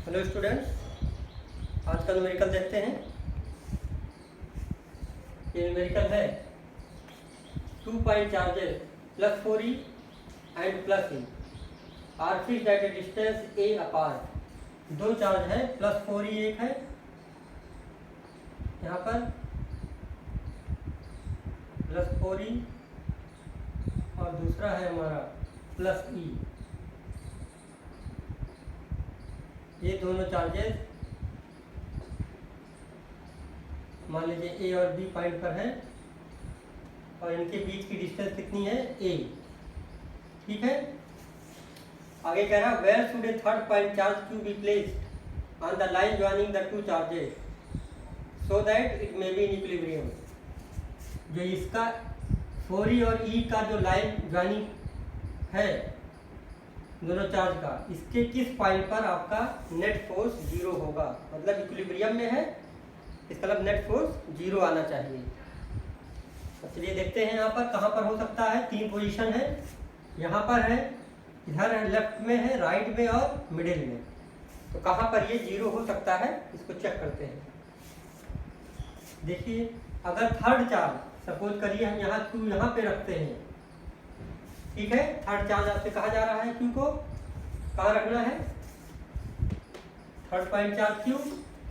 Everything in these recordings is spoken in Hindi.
हेलो स्टूडेंट्स, आज का न्यूमेरिकल देखते हैं। ये न्यूमेरिकल है 2 point charges plus 4e and plus e are fixed at a distance a apart. दो चार्ज है, प्लस 4e एक है यहाँ पर, प्लस 4e, और दूसरा है हमारा प्लस e। ये दोनों चार्जेस मान लीजिए ए और बी पॉइंट पर है और इनके बीच की डिस्टेंस कितनी है, ए। ठीक है, आगे कह रहा है where should a third point charge q be placed on the line joining the two charges so that it may be in equilibrium. जो इसका 4e और e का जो लाइन ज्वाइनिंग है दोनों चार्ज का, इसके किस पॉइंट पर आपका नेट फोर्स जीरो होगा, मतलब इक्विलिब्रियम में है, इसका मतलब नेट फोर्स जीरो आना चाहिए। तो चलिए देखते हैं यहाँ पर कहाँ पर हो सकता है। तीन पोजीशन है, यहाँ पर है, इधर है, लेफ्ट में है, राइट में और मिडिल में। तो कहाँ पर ये जीरो हो सकता है इसको चेक करते हैं। देखिए, अगर थर्ड चार्ज सपोज करिए हम यहाँ क्यू यहाँ पे रखते हैं, ठीक है, थर्ड चार्ज आपसे कहा जा रहा है क्यू को कहाँ रखना है, थर्ड पॉइंट चार्ज क्यू।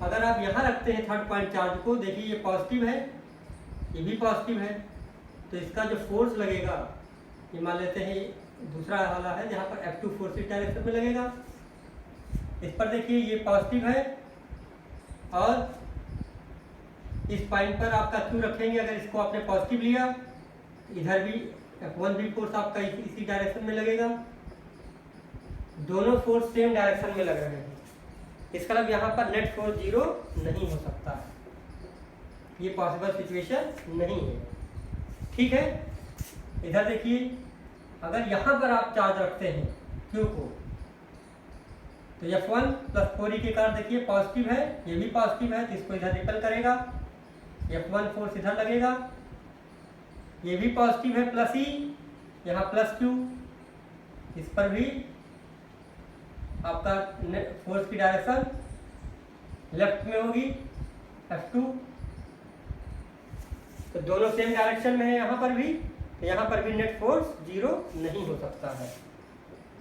अगर आप यहाँ रखते हैं थर्ड पॉइंट चार्ज को, देखिए ये पॉजिटिव है, ये भी पॉजिटिव है, तो इसका जो फोर्स लगेगा, ये मान लेते हैं दूसरा वाला है जहाँ पर F2 फोर्स इस डायरेक्शन में लगेगा। इस पर देखिए ये पॉजिटिव है और इस पॉइंट पर आपका क्यू रखेंगे। अगर इसको आपने पॉजिटिव लिया, इधर भी F1 भी फोर्स आपका इसी डायरेक्शन में लगेगा। दोनों फोर्स सेम डायरेक्शन में लग रहे हैं, इसका मतलब यहाँ पर नेट फोर्स जीरो नहीं हो सकता है, ये पॉसिबल सिचुएशन नहीं है। ठीक है, इधर देखिए, अगर यहाँ पर आप चार्ज रखते हैं क्यू को, तो F1 प्लस 4e के कारण देखिए पॉजिटिव है, ये भी पॉजिटिव है, तो इसको इधर रिपेल करेगा, F1 फोर्स इधर लगेगा, ये भी पॉजिटिव है प्लस e, यहाँ प्लस q, इस पर भी आपका फोर्स की डायरेक्शन लेफ्ट में होगी F2, तो दोनों सेम डायरेक्शन में है यहाँ पर भी, तो यहाँ पर भी नेट फोर्स जीरो नहीं हो सकता है।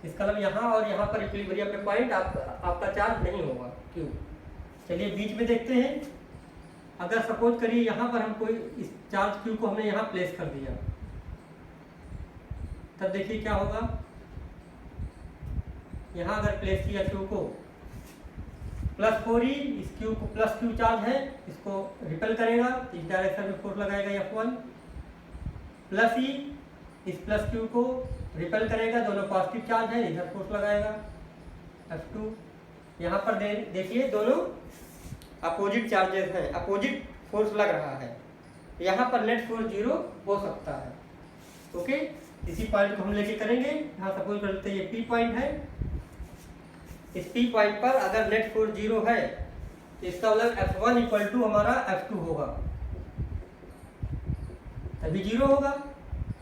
इसका मतलब यहाँ और यहाँ पर इक्विलिब्रियम पे पॉइंट आपका चार्ज नहीं होगा क्यों। चलिए बीच में देखते हैं। अगर सपोज करिए यहाँ पर हम कोई इस चार्ज क्यू को हमने यहाँ प्लेस कर दिया, तब देखिए क्या होगा। यहाँ अगर प्लेस किया क्यू को, प्लस 4e, इस क्यू को प्लस क्यू चार्ज है, इसको रिपेल करेगा, इस डायरेक्शन में फोर्स लगाएगा F1, प्लस e इस प्लस क्यू को रिपेल करेगा, दोनों पॉजिटिव चार्ज है, इधर फोर्स लगाएगा F2। यहाँ पर देखिए दोनों अपोजिट चार्जेस हैं, अपोजिट फोर्स लग रहा है, यहाँ पर नेट फोर्स जीरो हो सकता है। ओके, इसी पॉइंट को हम लेके करेंगे। यहाँ सपोज करते हैं ये P पॉइंट है, इस P पॉइंट पर अगर नेट फोर्स जीरो है तो इसका मतलब F1 इक्वल टू हमारा F2 होगा, तभी जीरो होगा।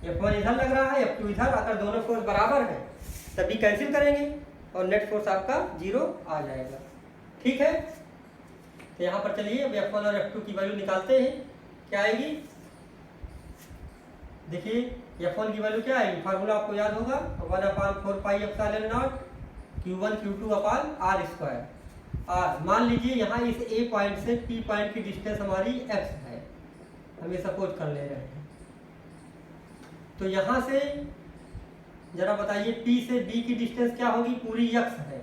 F1 इधर लग रहा है, F2 इधर, अगर दोनों फोर्स बराबर है तभी कैंसिल करेंगे और नेट फोर्स आपका जीरो आ जाएगा। ठीक है, तो यहाँ पर चलिए अब F1 और F2 की वैल्यू निकालते हैं। क्या आएगी, देखिए F1 की वैल्यू क्या आएगी, फार्मूला आपको याद होगा, 1/4πε0 Q1 Q2 अपान R स्क्वायर। और मान लीजिए यहाँ इस A पॉइंट से P पॉइंट की डिस्टेंस हमारी x है, हम ये सपोज कर ले रहे हैं। तो यहाँ से जरा बताइए P से B की डिस्टेंस क्या होगी, पूरी x है,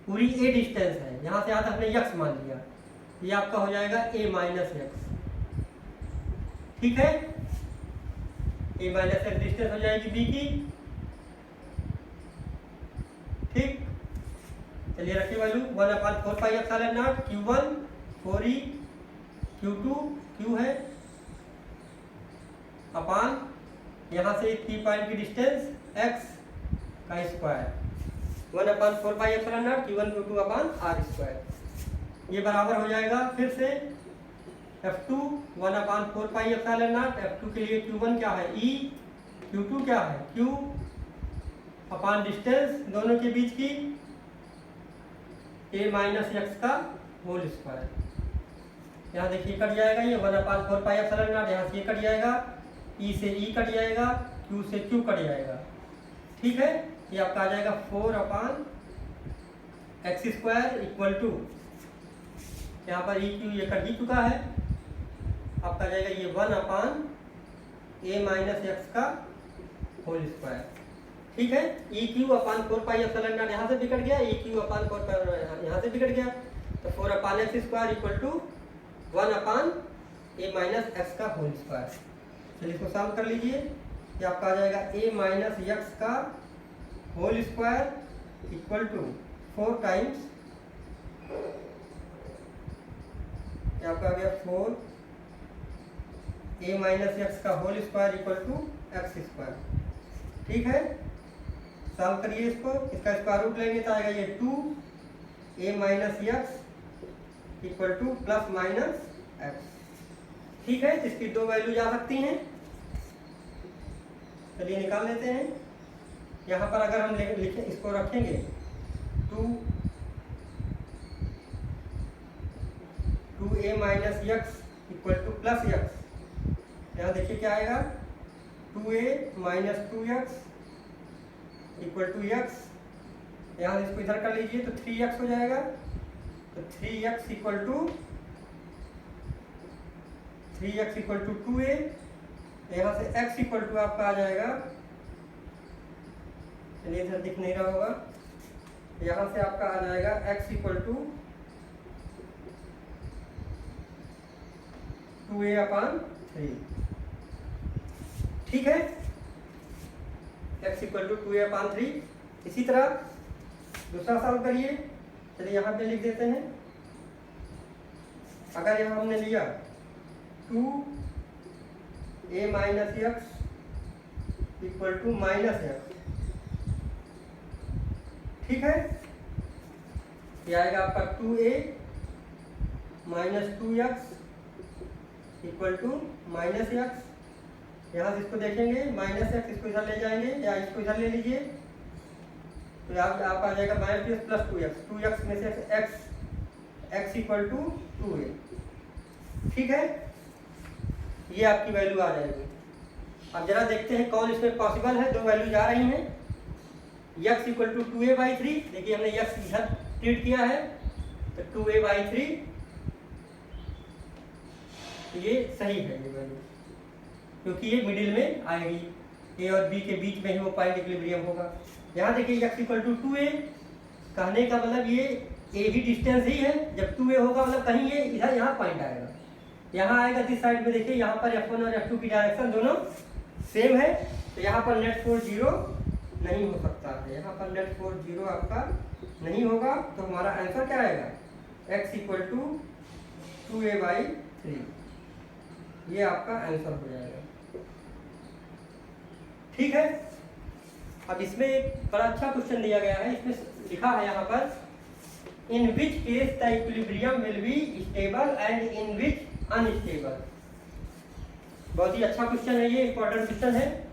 पूरी A डिस्टेंस है, यहाँ से यहाँ तक हमने x मान लिया, ये आपका हो जाएगा A माइनस x। ठीक है, A माइनस x डिस्टेंस हो जाएगी B की। ठीक, चलिए रखिए value 1/4πε0 Q1 4e, Q2 Q है, अपान यहाँ से P पॉइंट की डिस्टेंस x का स्क्वायर, 1/4πε0 Q1 Q2 अपान R स्क्वायर। ये बराबर हो जाएगा फिर से F2 1/4πε0, F2 के लिए Q1 क्या है E, Q2 क्या है Q, अपान डिस्टेंस दोनों के बीच की ए माइनस एक्स का होल स्क्वायर। यहाँ देखिए कट जाएगा ये 1/4 पाई एप्सिलॉन नॉट, यहाँ से ये कट जाएगा, ई से ई कट जाएगा, क्यू से क्यू कट जाएगा। ठीक है, ये आपका आ जाएगा 4/x² इक्वल टू, यहाँ पर ई क्यू ये कट ही चुका है, आपका आ जाएगा ये 1/a माइनस एक्स का होल स्क्वायर। ठीक है, E Q upon 4 pi epsilon not यहाँ से बिगड़ गया, ई क्यू अपान 4 पाई यहाँ से बिगड़ गया, तो 4/x² equal to 1/a minus x का होल स्क्वायर। चलिए इसको सॉल्व कर लीजिए, ये आपका आ जाएगा a माइनस एक्स का whole square equal to 4 times, ये आपका आ गया 4a माइनस एक्स का whole square equal to x²। ठीक है, सॉल्व करिए इसको, इसका स्क्वायर रूट लेंगे तो आएगा ये 2a minus x equal two plus minus x. ठीक है, इसकी दो वैल्यू जा सकती हैं, चलिए निकाल लेते हैं। यहाँ पर अगर हम लिखे इसको रखेंगे 2a minus x equal two plus x, यहाँ देखिए क्या आएगा 2a minus 2x equal to x, यहाँ इसको इधर कर लीजिए तो 3x हो जाएगा, तो 3x इक्वल टू 2a, यहाँ से x इक्वल टू आपका आ जाएगा, चलिए इधर दिख नहीं रहा होगा, यहाँ से आपका आ जाएगा x इक्वल टू 2a/3। ठीक है, x इक्वल टू 2a/3। इसी तरह दूसरा सॉल्व करिए, चलिए यहाँ पे लिख देते हैं। अगर यहाँ हमने लिया 2a minus x equal to minus x, ठीक है, ये आएगा आपका 2a minus 2x equal to minus x. यहाँ से इसको देखेंगे माइनस एक्स, इसको इधर ले जाएंगे या इसको इधर ले लीजिए, तो आप आ जाएगा माइनस प्लस 2x में से x इक्वल टू 2a। ठीक है, ये आपकी वैल्यू आ जाएगी। अब जरा देखते हैं कौन इसमें पॉसिबल है, दो वैल्यू जा रही हैं। x इक्वल टू 2a/3, देखिए हमने x इधर ट्रीट किया है, तो 2a/3 ये सही है ये वैल्यू, क्योंकि ये मिडिल में आएगी, a और b के बीच में ही वो पॉइंट इक्विलिब्रियम होगा। यहाँ देखिए x इक्वल टू 2a, कहने का मतलब ये a ही डिस्टेंस ही है, जब 2a होगा मतलब कहीं ये इधर यहाँ पॉइंट आएगा, यहाँ आएगा दिस साइड में। देखिए यहाँ पर f1 और f2 की डायरेक्शन दोनों सेम है, तो यहाँ पर नेट फोर्स 0 नहीं हो सकता है, यहाँ पर नेट फोर्स 0 आपका नहीं होगा, तो हमारा आंसर क्या आएगा x इक्वल टू 2a/3, ये आपका आंसर हो जाएगा। ठीक है, अब इसमें एक बड़ा अच्छा क्वेश्चन दिया गया है, इसमें लिखा है यहाँ पर in which case the equilibrium will be stable and in which unstable. बहुत ही अच्छा क्वेश्चन है, ये इंपॉर्टेंट क्वेश्चन है।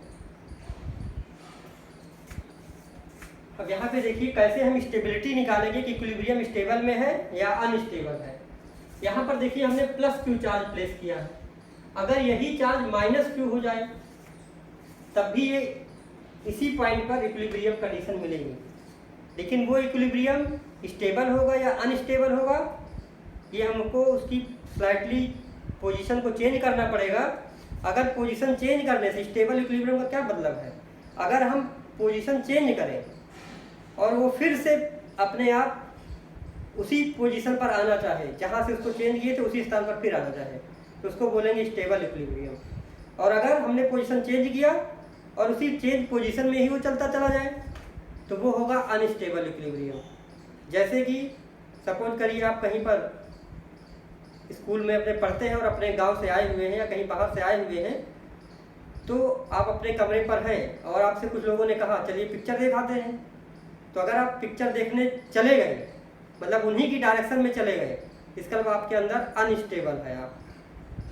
अब यहाँ पे देखिए कैसे हम स्टेबिलिटी निकालेंगे कि इक्विलिब्रियम स्टेबल में है या अनस्टेबल है। यहाँ पर देखिए हमने प्लस क्यू चार्ज प्लेस किया है, अगर यही चार्ज माइनस क्यू हो जाए तब भी ये इसी पॉइंट पर इक्विलिब्रियम कंडीशन मिलेगी, लेकिन वो इक्विलिब्रियम स्टेबल होगा या अनस्टेबल होगा, ये हमको उसकी स्लाइटली पोजीशन को चेंज करना पड़ेगा। अगर पोजीशन चेंज करने से स्टेबल इक्विलिब्रियम का क्या मतलब है, अगर हम पोजीशन चेंज करें और वो फिर से अपने आप उसी पोजीशन पर आना चाहे, जहाँ से उसको चेंज किए तो उसी स्थान पर फिर आना चाहे, तो उसको बोलेंगे स्टेबल इक्विलिब्रियम। और अगर हमने पोजीशन चेंज किया और उसी चेंज पोजीशन में ही वो चलता चला जाए तो वो होगा अनस्टेबल इक्विलिब्रियम। जैसे कि सपोज करिए आप कहीं पर स्कूल में अपने पढ़ते हैं और अपने गांव से आए हुए हैं या कहीं बाहर से आए हुए हैं, तो आप अपने कमरे पर हैं और आपसे कुछ लोगों ने कहा चलिए पिक्चर दिखाते हैं, तो अगर आप पिक्चर देखने चले गए मतलब उन्हीं की डायरेक्शन में चले गए, इसका मतलब आपके अंदर अनस्टेबल है आप।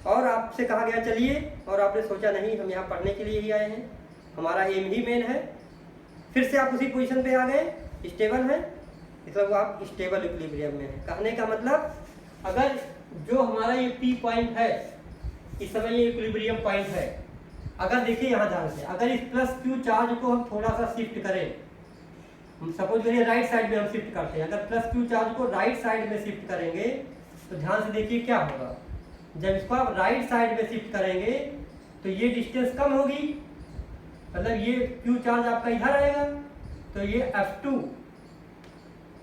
और आपसे कहा गया चलिए और आपने सोचा नहीं हम यहाँ पढ़ने के लिए ही आए हैं, हमारा एम ही मेन है, फिर से आप उसी पोजीशन पे आ गए, स्टेबल है, मतलब आप स्टेबल इक्विलिब्रियम में है। कहने का मतलब अगर जो हमारा ये P पॉइंट है, इस समय ये इक्विलिब्रियम पॉइंट है, अगर देखिए यहाँ ध्यान से, अगर इस प्लस Q चार्ज को हम थोड़ा सा शिफ्ट करें, सपोज करिए राइट साइड में हम शिफ्ट करते हैं, अगर प्लस Q चार्ज को राइट साइड में शिफ्ट करेंगे तो ध्यान से देखिए क्या होगा। जब इसको आप राइट साइड में शिफ्ट करेंगे तो ये डिस्टेंस कम होगी, मतलब ये Q चार्ज आपका इधर आएगा, तो ये F2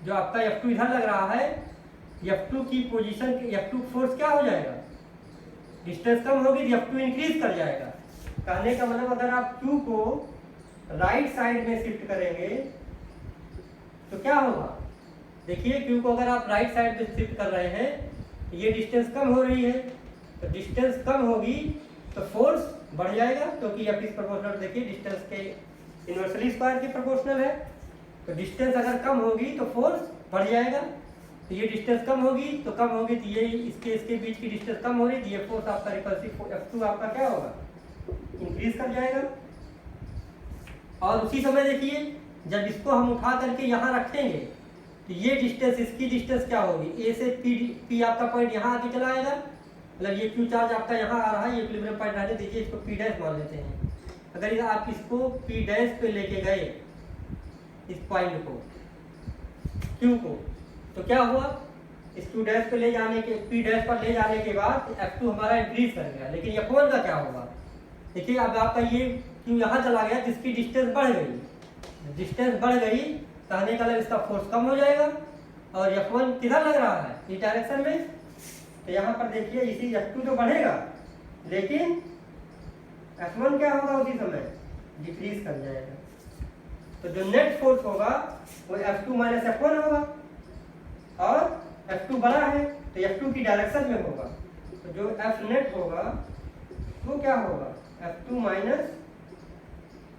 जो आपका F2 इधर लग रहा है, F2 की पोजीशन, F2 फोर्स क्या हो जाएगा, डिस्टेंस कम होगी तो F2 इंक्रीज कर जाएगा। कहने का मतलब अगर आप Q को राइट साइड में शिफ्ट करेंगे तो क्या होगा, देखिए Q को अगर आप राइट साइड में शिफ्ट कर रहे हैं, ये डिस्टेंस कम हो रही है, तो डिस्टेंस कम होगी तो फोर्स बढ़ जाएगा, क्योंकि F इज प्रोपोर्शनल, देखिए डिस्टेंस के इन्वर्सली स्क्वायर के प्रोपोर्शनल है, तो डिस्टेंस अगर कम होगी तो फोर्स बढ़ जाएगा। तो ये डिस्टेंस कम होगी तो ये इसके बीच की डिस्टेंस कम हो रही, तो ये फोर्स आपका रिपल्सिव F2 आपका क्या होगा, इंक्रीज कर जाएगा। और उसी समय देखिए जब इसको हम उठा करके यहाँ रखेंगे तो ये डिस्टेंस, इसकी डिस्टेंस क्या होगी, ए से P आपका पॉइंट यहाँ आके चला आएगा, मतलब ये Q चार्ज आपका यहाँ आ रहा है, ये इक्विलिब्रियम पॉइंट रहने दीजिए, इसको P डैश मान लेते हैं। अगर आप इसको P डैश पे लेके गए इस पॉइंट को Q को, तो क्या हुआ, इस Q डैश पे ले जाने के, P डैश पर ले जाने के बाद F2 हमारा इंक्रीज कर गया, लेकिन F1 का क्या होगा, देखिए अब आपका ये Q यहाँ चला गया, जिसकी डिस्टेंस बढ़ गई, डिस्टेंस बढ़ गई, कहने का मतलब इसका फोर्स कम हो जाएगा, और F1 किधर लग रहा है, इस डायरेक्शन में, तो यहाँ पर देखिए इसी F2 तो बढ़ेगा, लेकिन F1 क्या होगा उसी समय, डिक्रीज कर जाएगा। तो जो नेट फोर्स होगा वो F2 माइनस F1 होगा, और F2 बड़ा है तो F2 की डायरेक्शन में होगा, तो जो F नेट होगा वो क्या होगा, F2 माइनस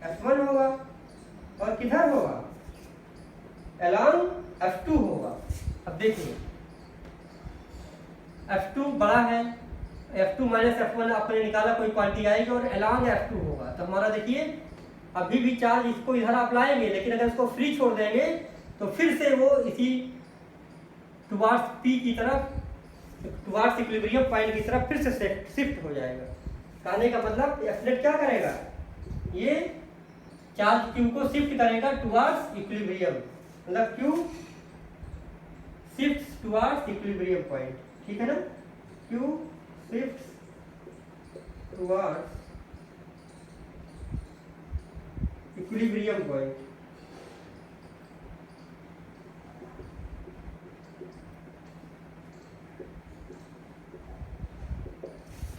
F1 होगा, और किधर होगा, अलॉन्ग F2 होगा। अब देखिए F2 बड़ा है, F2 माइनस F1 आपने निकाला, कोई क्वांटिटी आएगी और अलॉन्ग F2 होगा, तो हमारा देखिए अभी भी चार्ज इसको इधर आप लाएंगे, लेकिन अगर इसको फ्री छोड़ देंगे तो फिर से वो इसी टुवार्ड्स P की तरफ, टुवार्ड्स इक्विलिब्रियम पॉइंट की तरफ फिर से शिफ्ट हो जाएगा। कहने का मतलब F क्या करेगा, ये चार्ज Q को शिफ्ट करेगा टुवार्ड्स इक्विलिब्रियम, मतलब Q shifts towards equilibrium point, ठीक है ना, Q shifts towards equilibrium point.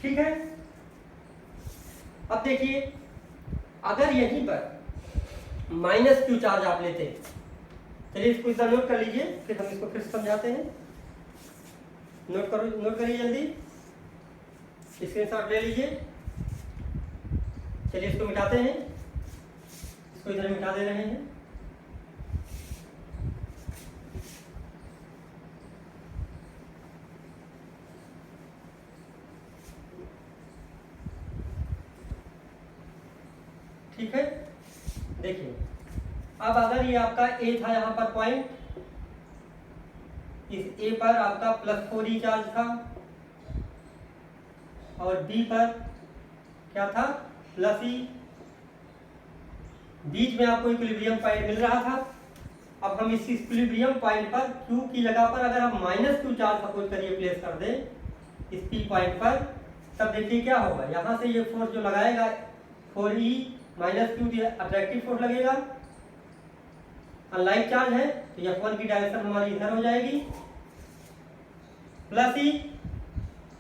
ठीक है, अब देखिए अगर यहीं पर माइनस Q चार्ज आप लेते हैं, चलिए इसको इधर नोट कर लीजिए, फिर हम इसको फिर समझाते हैं। नोट करिए जल्दी, स्क्रीनशॉट ले लीजिए। चलिए इसको मिटाते हैं, इसको इधर मिटा दे रहे हैं। ठीक है, देखिए अब अगर ये आपका A था यहाँ पर पॉइंट, इस A पर आपका +4E चार्ज था, और B पर क्या था, +E, बीच में आपको इक्विलिब्रियम पॉइंट मिल रहा था। अब हम इस इक्विलिब्रियम पॉइंट पर Q की जगह पर अगर हम -Q चार्ज सपोज करिए प्लेस कर दें इस P पॉइंट पर, तब देखिए क्या होगा, यहाँ से ये फोर्स जो लगाएगा 4E -Q अट्रैक्टिव फोर्स लगेगा, अनलाइक चार्ज है तो F1 की डायरेक्शन हमारी इधर हो जाएगी, +E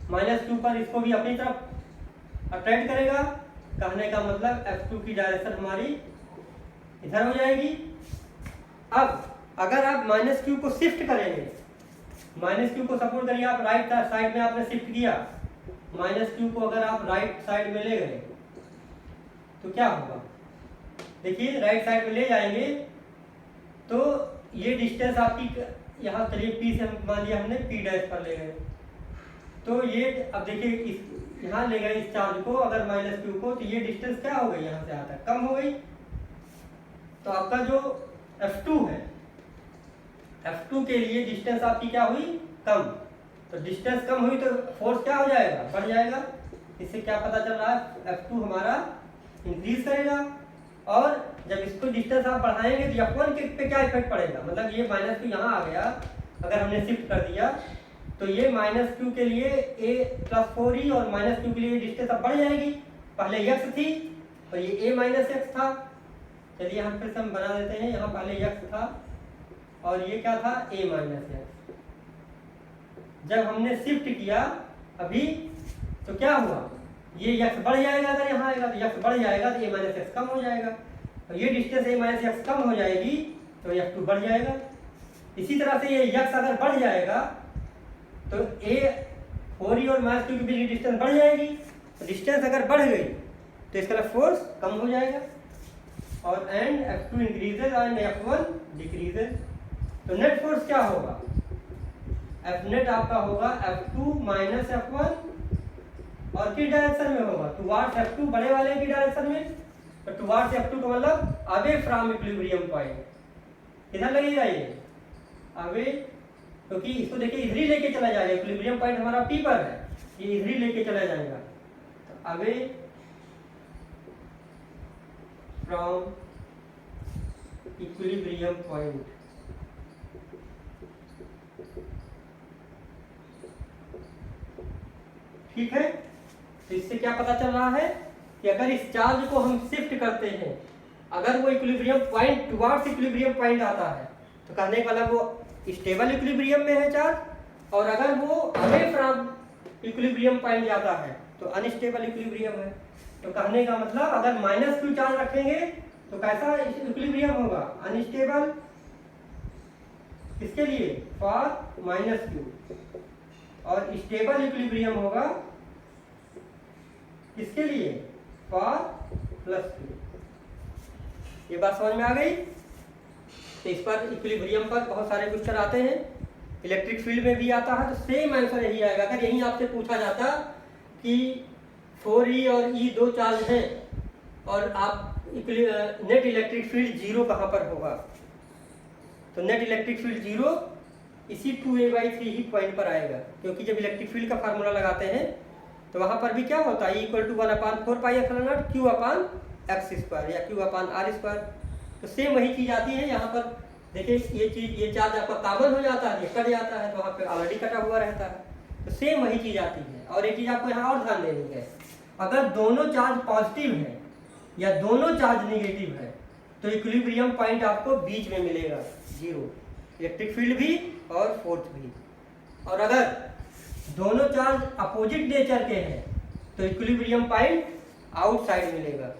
-Q पर इसको भी अपनी तरफ अट्रैक्ट करेगा, कहने का मतलब F2 की डायरेक्शन हमारी इधर हो जाएगी। अब अगर आप -Q को शिफ्ट करेंगे, -Q को सपोज करिए आप राइट साइड में आपने शिफ्ट किया, -Q को अगर आप राइट साइड में ले गए तो क्या होगा, देखिए राइट साइड में ले जाएंगे तो ये डिस्टेंस आपकी यहाँ, चलिए P से मान लिया हमने P डैश पर ले गए, तो ये अब देखिए इस यहाँ ले गए इस चार्ज को अगर -Q को, तो ये डिस्टेंस क्या हो गई, यहाँ से आता कम हो गई, तो आपका जो F2 है F2 के लिए डिस्टेंस आपकी क्या हुई, कम। तो डिस्टेंस कम हुई तो फोर्स क्या हो जाएगा, बढ़ जाएगा। इससे क्या पता चल रहा है, F2 हमारा इंक्रीज करेगा। और जब इसको डिस्टेंस आप बढ़ाएंगे तो F1 के पे क्या इफेक्ट पड़ेगा, मतलब ये माइनस क्यू यहाँ आ गया, अगर हमने शिफ्ट कर दिया तो ये माइनस क्यू के लिए a प्लस 4e और माइनस क्यू के लिए डिस्टेंस अब बढ़ जाएगी। पहले x थी और ये a माइनस एक्स था। चलिए हम फिर से हम बना देते हैं, यहाँ पहले x था और ये क्या था, a माइनस एक्स। जब हमने शिफ्ट किया अभी तो क्या हुआ, ये x बढ़ जाएगा, अगर यहाँ आएगा तो x बढ़ जाएगा तो a माइनस एक्स कम हो जाएगा, और ये डिस्टेंस a माइनस एक्स कम हो जाएगी तो f2 बढ़ जाएगा। इसी तरह से ये x अगर बढ़ जाएगा तो a 4e और माइनस क्यू के बीच डिस्टेंस बढ़ जाएगी। तो डिस्टेंस अगर बढ़ गई तो इसका फोर्स कम हो जाएगा, और and F2 increases and F1 decreases. तो नेट फोर्स क्या होगा, F नेट आपका होगा F2 माइनस F1, और किस डायरेक्शन में होगा, टुवार्ड्स F2, बड़े वाले की डायरेक्शन में। तो टुवार्ड्स F2 का मतलब अवे फ्रॉम इक्विलिब्रियम पॉइंट, किधर लगेगा ये, अवे, क्योंकि इसको देखिए इधर ही लेके चला जाएगा, इक्विलिब्रियम पॉइंट हमारा P पर है, ये इधर ही लेके चला जाएगा। तो अवे फ्रॉम इक्विलिब्रियम पॉइंट, ठीक है। तो इससे क्या पता चल रहा है कि अगर इस चार्ज को हम शिफ्ट करते हैं, अगर वो equilibrium point towards equilibrium point आता है तो कहने का मतलब वो स्टेबल इक्विलिब्रियम में है चार्ज, और अगर वो अवे फ्रॉम इक्विलिब्रियम पॉइंट जाता है तो अनस्टेबल इक्विलिब्रियम है। तो कहने का मतलब अगर माइनस क्यू चार्ज रखेंगे तो कैसा इक्विलिब्रियम होगा, अनस्टेबल। किसके लिए, फॉर माइनस क्यू, और स्टेबल इक्विलिब्रियम होगा किसके लिए, फॉर प्लस क्यू। ये बात समझ में आ गई। तो इस पर इक्विलिब्रियम पर बहुत सारे क्वेश्चन आते हैं, इलेक्ट्रिक फील्ड में भी आता है, तो सेम आंसर यही आएगा। अगर यही आपसे पूछा जाता कि 4e और e दो चार्ज हैं और आप नेट इलेक्ट्रिक फील्ड जीरो कहाँ पर होगा, तो नेट इलेक्ट्रिक फील्ड जीरो इसी 2a/3 ही पॉइंट पर आएगा, क्योंकि जब इलेक्ट्रिक फील्ड का फार्मूला लगाते हैं तो वहां पर भी क्या होता है, E = 1/4πε0 Q/x² या Q/r²। तो सेम वही चीज आती है यहाँ पर। देखिए ये चीज, ये चार्ज आपका कॉमन हो जाता है, ये कट जाता है तो वहाँ पे ऑलरेडी कटा हुआ रहता है। तो सेम वही चीज आती है। और एक चीज आपको यहाँ और ध्यान देनी है, अगर दोनों चार्ज पॉजिटिव है या दोनों चार्ज निगेटिव है तो इक्विलिब्रियम पॉइंट आपको बीच में मिलेगा, जीरो, इलेक्ट्रिक फील्ड भी और फोर्स भी। और अगर दोनों चार्ज अपोजिट नेचर के हैं तो इक्विलिब्रियम पॉइंट आउटसाइड मिलेगा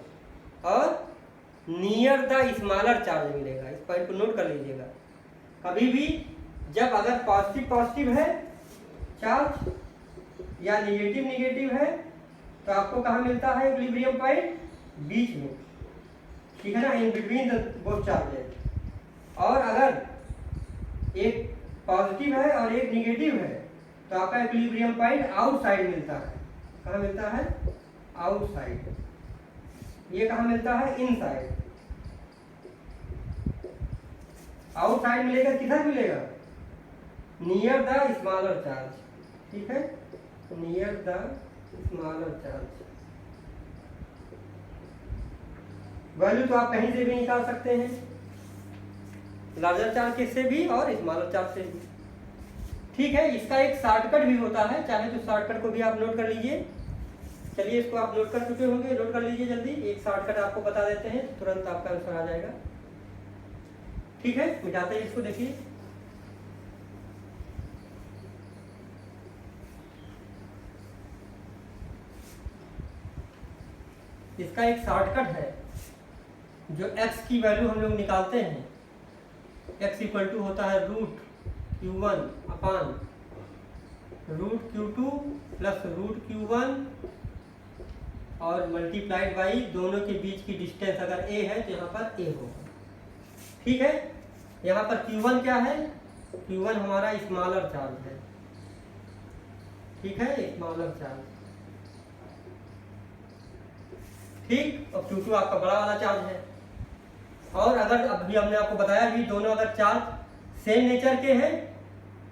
और नियर द स्मॉलर चार्ज मिलेगा। इस पॉइंट को नोट कर लीजिएगा। कभी भी जब अगर पॉजिटिव पॉजिटिव है चार्ज या निगेटिव निगेटिव है तो आपको कहाँ मिलता है इक्विलिब्रियम पॉइंट, बीच में, ठीक है ना, in between the both charges. और अगर एक पॉजिटिव है और एक निगेटिव है तो आपका इक्विलिब्रियम पॉइंट आउटसाइड मिलता है। कहाँ मिलता है, आउटसाइड। ये कहाँ मिलता है, इनसाइड। आउटसाइड मिलेगा, किधर मिलेगा, नियर द स्मॉलर चार्ज, ठीक है, near the smaller charge. Value तो आप कहीं से भी निकाल सकते हैं, लार्जर चार्ज के से भी और स्मॉलर चार्ज से भी, ठीक है। इसका एक शॉर्टकट भी होता है, चाहे तो शॉर्टकट को भी आप नोट कर लीजिए। चलिए इसको आप नोट कर चुके होंगे, नोट कर लीजिए जल्दी। एक शॉर्टकट आपको बता देते हैं, तुरंत आपका आंसर आ जाएगा, ठीक है। मिटाते हैं इसको, देखिए इसका एक शॉर्टकट है। जो x की वैल्यू हम लोग निकालते हैं, x = होता है √Q1 अपान √Q2 प्लस √Q1 और मल्टीप्लाइड बाई दोनों के बीच की डिस्टेंस। अगर a है तो यहाँ पर a होगा, ठीक है। यहाँ पर Q1 क्या है, Q1 हमारा स्मॉलर चार्ज है, ठीक है, स्मॉलर चार्ज, ठीक। और Q2 आपका बड़ा वाला चार्ज है। और अगर अभी हमने आपको बताया भी दोनों अगर चार्ज सेम नेचर के हैं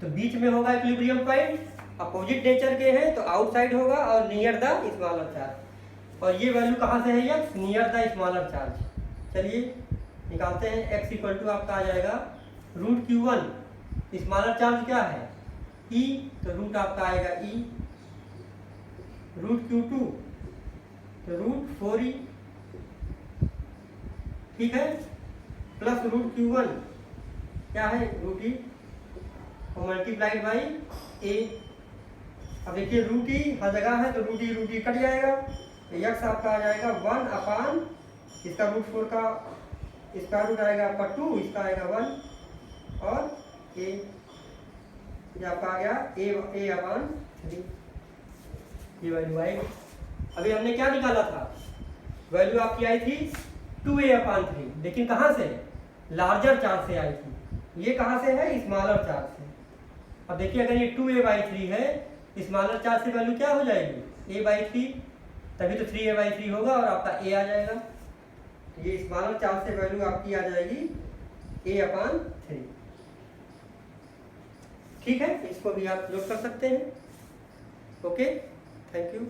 तो बीच में होगा इक्विलिब्रियम पॉइंट, अपोजिट नेचर के हैं तो आउटसाइड होगा और नियर द स्मॉलर चार्ज। और ये वैल्यू कहाँ से है x? Near the smaller charge. चलिए निकालते हैं। एक्स इक्वल टू आपका आ जाएगा रूट Q1, स्मॉलर चार्ज क्या है E, तो रूट आपका आएगा E, रूट Q2 तो रूट 4E, ठीक है, प्लस रूट Q1 क्या है रूट E और मल्टीप्लाइड बाई A। अब देखिए रूट E हर जगह है तो रूट E कट जाएगा तो यक्स आपका आ जाएगा 1 अपान इसका रूट 4 का स्क्वायर रूट आएगा आपका 2, इसका आएगा 1 और A ये आपका आ गया A अपान 3, ये वैल्यू आएगी। अभी हमने क्या निकाला था? वैल्यू आपकी आई थी 2A अपान 3, लेकिन कहाँ से? लार्जर चार्ज से आई थी। ये कहाँ से है? स्मॉलर चार्ज से। अब देखिए अगर ये 2A/3 है, स्मॉलर चार्ज से वैल्यू क्या हो जाएगी? A/3, तभी तो 3A/3 होगा और आपका A आ जाएगा। ये स्मॉलर चार्ज से वैल्यू आपकी आ जाएगी A अपान 3। ठीक है, इसको भी आप लोग कर सकते हैं। Okay, thank you.